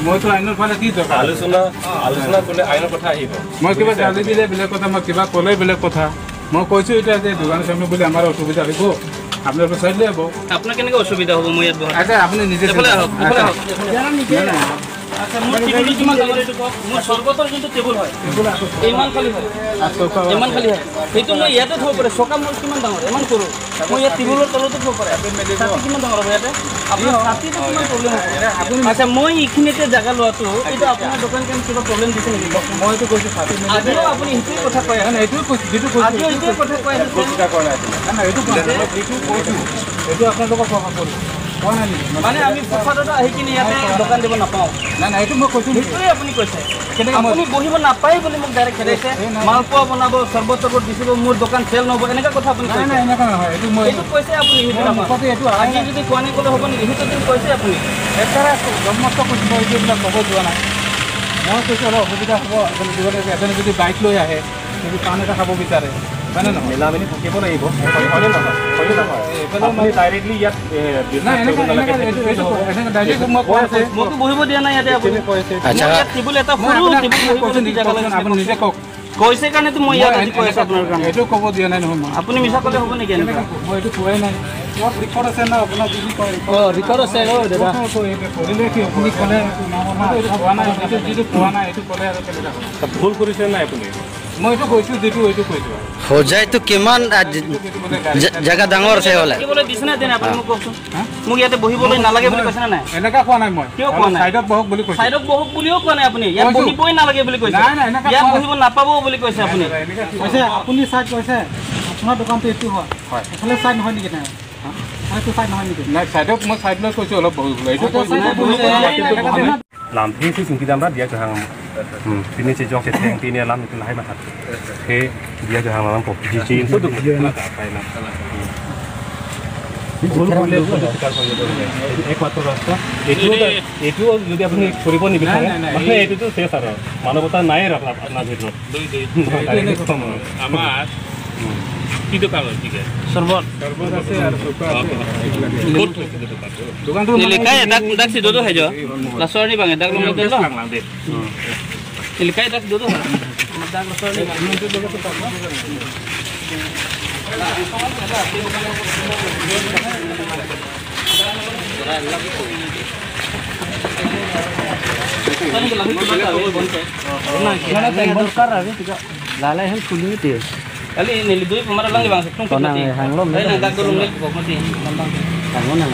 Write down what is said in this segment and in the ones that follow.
মইতো আইনৰ ফালে কি দৰকাৰ আলোচনা কৰিলে আইনৰ কথা আহিব মই কিবা গালি দিলে বেলেগ কথা মই কিবা ক'লে বেলেগ কথা মই কৈছোঁ এতিয়া যে দোকান চামে বুলি আমাৰ অসুবিধা হ'ব আপোনালোকে চাই লৈ হ'ব আপোনাৰ কেনেকৈ অসুবিধা হ'ব মই ইয়াত আচ্ছা আপুনি নিজে আচ্ছা মোৰ টেবুল কিমান ডাঙৰ এইটো কওক মোৰ সৰ্বতৰ যোনটো টেবুল হয় ইমান খালি হয় ইমান খালি হয় সেইটো মই ইয়াতে থ'ব পাৰে চকা মোৰ কিমান ডাঙৰ ইমান সৰু মই ইয়াত টেবুলৰ তলতো থ'ব পাৰে ছাতি কিমান ডাঙৰ হ'ব ইয়াতে আপোনাৰ ছাতিটো কিমান প্ৰব্লেম হ'ব আচ্ছা মই এইখিনিতে জেগা লোৱাটো এইটো আপোনাৰ দোকান কেন কিবা প্ৰব্লেম দিছে নেকি মইতো কৈছোঁ ছাতি আজিও আপুনি সেইটোৱে কথা কৈ আছে এইটোৱে কৈছোঁ যিটো কৈছোঁ আজিও এইটোৱে কথা কৈ আছে এইটো কৈছোঁ এইটো আপোনালোকক প্ৰকাশ কৰিছোঁ মানে আমি ফুটপাথত আহি কিনে ইয়াতে দোকান দিব নাপাওঁ নাই এইটো মই কৈছোঁ সেইটোৱে আপুনি কৈছে আপুনি বহিব নাপায় বুলি মোক ডাইৰেক্ট খেদাইছে মালপোৱা বনাব চৰ্বত দিছিব মোৰ দোকান চেল নহ'ব এনেকুৱা কথা আপুনি কৈছে এনেকুৱা নহয় এইটো মই এইটো কৈছে আপুনি সেইটো আজি যদি কোৱা নাই ক'লে হ'ব নেকি সেইটো দিন কৈছে আপুনি একেবাৰে জন্মস্ত কৈছোঁ মই এইবিলাক ক'ব যোৱা নাই মই কৈছোঁ অলপ অসুবিধা হ'ব এজনে যদি বাইক লৈ আহে যদি পাণ এটা খাব বিচাৰে হয়নে নহয় মিলামিলি থাকিব লাগিব ডাইৰেক্টলি ইয়াত মোকো বহিব দিয়া নাই ইয়াতে আপুনি টেবুল এটা আপুনি নিজে কওক কৈছে কাৰণেতো মই ইয়াত আজি কৈ আছোঁ আপোনাৰ কাৰণে এইটো ক'ব দিয়া নাই নহয় মই আপুনি মিছা ক'লে হ'ব নেকি এনেকৈ মই এইটো কোৱাই নাই ৰেকৰ্ড আছে না আপোনাৰ যদি কয় ৰেকৰ্ড আছে দাদা কৰিলে কি আপুনি ক'লে এইটো কোৱা নাই যিটো কোৱা নাই এইটো ক'লে আৰু কেনেকৈ ভুল কৰিছে নাই আপুনি মই এইটো কৈছোঁ যিটো এইটো কৈছোঁ হোজাইটো কিমান জেগা ডাঙৰ আছে হ'লে বহিবলৈ দিছে নে দেন আপুনি মোক কওকচোন মোক ইয়াতে বহিবলৈ নালাগে বুলি কৈছে নে নাই এনেকুৱা কোৱা নাই মই কিয় কোৱা নাই চাইডত বহক বুলি কৈছোঁ চাইডত বহক বুলিও কোৱা নাই আপুনি ইয়াত বহিবই নালাগে বুলি কৈছে ইয়াত বহিব নাপাব বুলি কৈছে আপুনি কৈছে আপুনি চাইড কৈছে আপোনাৰ দোকানটো এইটো হয় এফালে চাইড নহয় নেকি নাই হয়তো চাইড নহয় নেকি নাই চাইডক মই চাইড লৈ কৈছোঁ অলপ বহিবলৈ এইটো lumping sih singkir dalam dia kehang ini sejauh seteng ini alam itu lahir mahat he dia kehang alam pop jiji itu tuh dia nak apa nak ekwator rasta itu যদি আপনি কৰিব নিবিচাৰে মানে এইটো শেষ আৰু মানৱতা নাই আপোনাৰ ভিতৰত আমাৰ কি দোকান হয় ঠিক আছে সৰ্বত আছে আৰু চকা আছে দোকানটো নিলিকাই দাক সি দোদো হেজো লাসৰনি বাঙে দাক লম দে ল নিলিকাই দাক দোদো দাক লাসৰনি lalai hal kulit dia kali ini duit pemarah lagi bang setung Konang hanglom ini dak dorong lagi kok mati hangon nang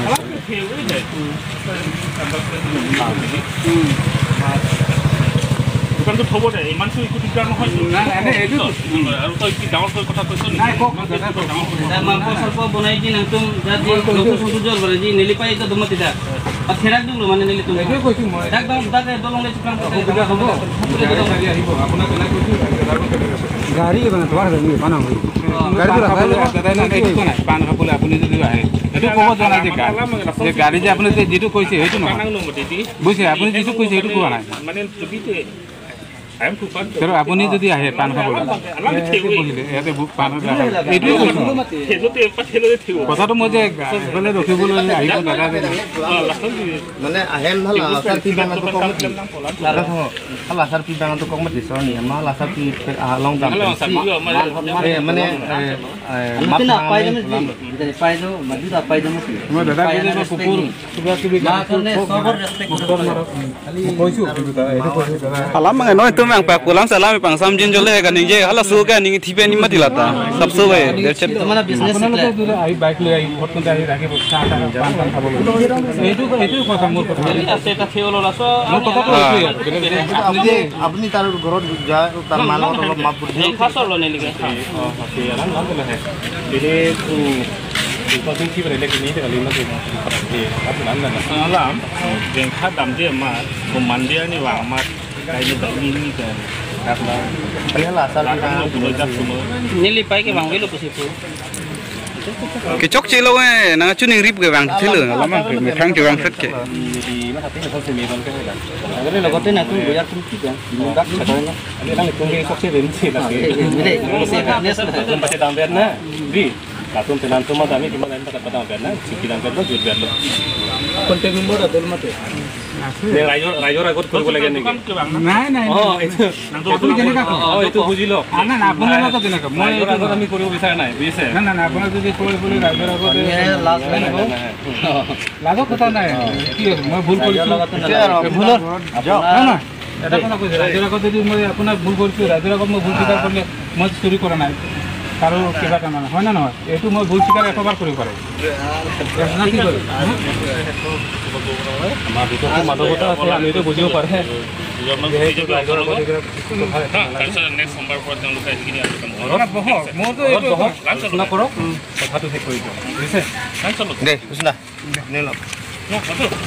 দোকানটো থব দে ইমান তো একো দিগদাৰ নহয় নাই এইটো আৰু তই কি ডাঙৰ কথা কৈছ নাই কওক মাংস স্বল্প বনাই দিন একদম যদি লোক সুন্দর বলে জি নেলি পাই তো দমতি দা আর ফেরাক দিলো মানে নেলি তুমি এইটোৱে কৈছোঁ মই দাক দাক দলং লে চিকন অসুবিধা হ'ব গাড়ী আহিব আপোনাক কেনেকৈ কৈছোঁ গাড়ী মানে তোমাৰ বানা হৈ পাণ খাবলৈ আপুনি যদি আহে সেইটো ক'ব যোৱা নাই যে গাড়ী যে আপুনি যিটো কৈছে সেইটো নহয় বুজিছে আপুনি যিটো কৈছে সেইটো কোৱা নাই মানে আপুনি যদি আহে পাণ খাবলৈ ইয়াতে পাণ এইটোৱে কৈছোঁ কথাটো মই যে এইফালে ৰখিবলৈ আহিব নালাগে মানে ahem hal asar pi bangan tu kong mati hal asar pi bangan tu kong mati sorry mal asar pi long dam mane mati na pai dam dari pai do mati da pai dam মই দাদা কৈছে কুকুৰ কিবা কিবি সবৰ respect কৈছোঁ এইটো কৈছোঁ দাদা alam mangai noi tu mang pa kulang salam pang samjin jole ga ning je hala su ga ning thipe ni mati lata sab so bhai তোমার বিজনেস আহি বাইক লৈ আহি ফটোতে আহি ৰাখিব চাহ পাণ খাবলৈ এইটো কথা মোৰ কথা আছে এটা খেওল লাসো মোৰ কথাটো apni tar gorot ja tar manot olop map pur এই খাসল নেলিকে ini itu sih berada di sini kali ini apa anda malam yang kadam dia mah pemandia ni lama kayak ini kan karena hal asar pi bangan tu Nellie পাই কে ভাঙ গেল পুসি পু ke chok chilo na chuning rip ge bang thilu alam me thang ti bang set ke di mana tapi kalau semi bang kan kan আগরে লগতে না তুমি বজার তুমি কি জান dak sekarang ini kan itu yang sok sih sih lagi pasti dampet na di latung tenan tu mah kami di mana tempat dampet na siki dampet lo jual lo konten nomor atau mate ৰাইজৰ আগত কৰিব লাগে নেকি নাই নাই এইটো আপুনি কেনেকুৱা এইটো বুজি লওক নাই নাই আপোনাৰ লগত কেনেকুৱা মই ৰাইজৰ আগত আমি কৰিব বিচৰা নাই বুজিছে নাই নাই নাই আপোনাক যদি কৈ বুলি ৰাইজৰ আগত লাজৰ কথা নাই কি মই ভুল কৰিছোঁ এটা কথা কৈছে ৰাইজৰ আগত যদি মই আপোনাক ভুল কৰিছোঁ ৰাইজৰ আগত মই ভুল স্বীকাৰ কৰিলে মই চুৰি কৰা নাই কাৰো কিবা এটা মানে হয় না নহয় এইটো মই ভুল স্বীকাৰ এশবাৰ কৰিব পাৰে কি কৰিম আমাৰ ভিতৰত মাদকতা আছে আমি এইটো বুজিব পাৰে কৰক কথাটো শেষ কৰি দিয়ক বুজিছে দে